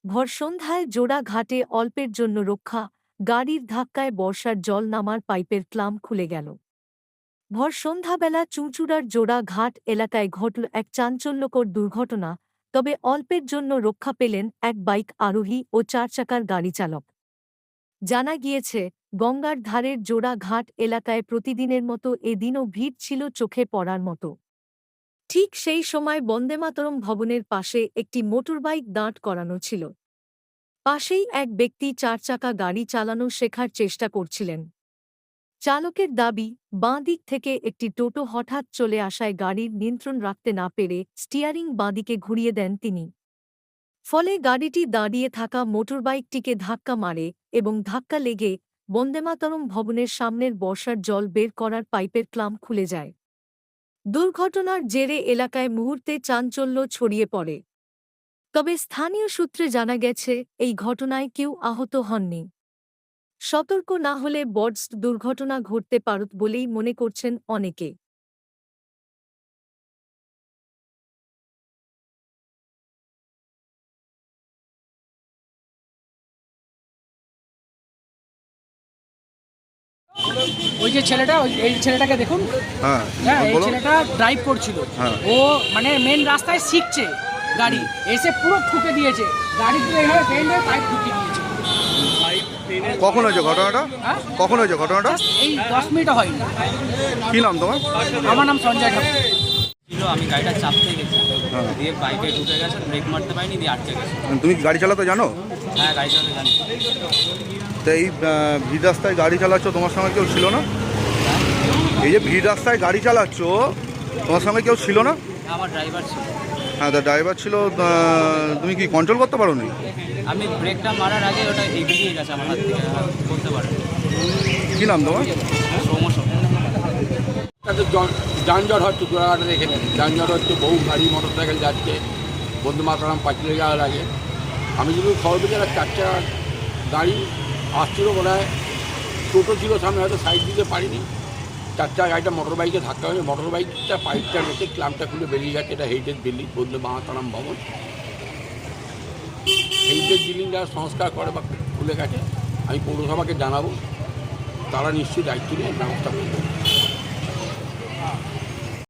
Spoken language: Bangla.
ভর সন্ধ্যায় জোড়া ঘাটে অল্পের জন্য রক্ষা, গাড়ির ধাক্কায় বর্ষার জল নামার পাইপের ক্লাম খুলে গেল। ভর সন্ধ্যাবেলা চুঁচুড়ার জোড়া ঘাট এলাকায় ঘটল এক চাঞ্চল্যকর দুর্ঘটনা, তবে অল্পের জন্য রক্ষা পেলেন এক বাইক আরোহী ও চারচাকার গাড়ি চালক। জানা গিয়েছে, গঙ্গার ধারের জোড়া ঘাট এলাকায় প্রতিদিনের মতো এদিনও ভিড় ছিল চোখে পড়ার মতো। ঠিক সেই সময় বন্দেমাতরম ভবনের পাশে একটি মোটরবাইক দাঁড় করানো ছিল। পাশেই এক ব্যক্তি চারচাকা গাড়ি চালানো শেখার চেষ্টা করছিলেন। চালকের দাবি, বাঁ দিক থেকে একটি টোটো হঠাৎ চলে আসায় গাড়ির নিয়ন্ত্রণ রাখতে না পেরে স্টিয়ারিং বাঁদিকে ঘুরিয়ে দেন তিনি। ফলে গাড়িটি দাঁড়িয়ে থাকা মোটরবাইকটিকে ধাক্কা মারে এবং ধাক্কা লেগে বন্দেমাতরম ভবনের সামনের বর্ষার জল বের করার পাইপের ক্লাম খুলে যায়। দুর্ঘটনার জেরে এলাকায় মুহূর্তে চাঞ্চল্য ছড়িয়ে পড়ে। তবে স্থানীয় সূত্রে জানা গেছে, এই ঘটনায় কেউ আহত হননি। সতর্ক না হলে বড় দুর্ঘটনা ঘটতে পারত বলেই মনে করছেন অনেকে। ওই যে ছেলেটা, এই ছেলেটাকে দেখুন। হ্যাঁ, এই ছেলেটা ড্রাইভ করছিল। ও মানে মেন রাস্তায় শিখছে গাড়ি, এসে পুরো ঠুকে দিয়েছে গাড়ি, পুরো এইভাবে ট্রেন হয়ে পাইপ ঢুকিয়ে দিয়েছে। কখন হয়েছে ঘটনাটা? কখন হয়েছে ঘটনাটা? এই 10 মিনিটও হয়নি। কি নাম তোমার? আমার নাম সঞ্জয় ঠাকুর। আমি গাড়িটা চাপতে গেছি, দিয়ে বাইকে ঢুকে গেছে, ব্রেক মারতে পারিনি, দিয়ে আটকে গেছে। তুমি কি গাড়ি চালাতে জানো? হ্যাঁ, গাড়ি চালাতে জানি। তো এই ভিড় রাস্তায় গাড়ি চালাচ্ছ, তোমার সঙ্গে কেউ ছিল না? এই যে ভিড় রাস্তায় গাড়ি চালাচ্ছ, তোমার সঙ্গে কেউ ছিল না? আমার ড্রাইভার ছিল। হ্যাঁ, তা ড্রাইভার ছিল, তুমি কি কন্ট্রোল করতে পারো নি? আমি ব্রেকটা মারার আগে ওটা বেরিয়ে গেছে আমার হাত থেকে, বলতে পারেন। কী নাম তোমার? ক্রমশ যানজট হচ্ছে, চূড়াঘাটে দেখে নেন যানজট হচ্ছে, বহু গাড়ি মোটরসাইকেল যাচ্ছে বন্দেমাতরম পাঁচিলে যাওয়ার আগে। আমি যদি খবর পেয়েছি একটা 4 চাকা গাড়ি আসছিল, বোধ হয় টোটো ছিল সামনে, হয়তো সাইড দিতে পারিনি। 4 চাকা গাড়িটা মোটর বাইকে ধাক্কা হয়েছে, মোটর বাইকটা পাইপটা রেখে ক্লামটা খুলে বেরিয়ে গেছে। এটা হেরিটেজ বিল্ডিং, বন্দেমাতরম ভবন। হেরিটেজ বিল্ডিং যারা সংস্কার করে বা খুলে গেছে, আমি পৌরসভাকে জানাবো, তারা নিশ্চয়ই দায়িত্ব নিয়ে ব্যবস্থা করবে।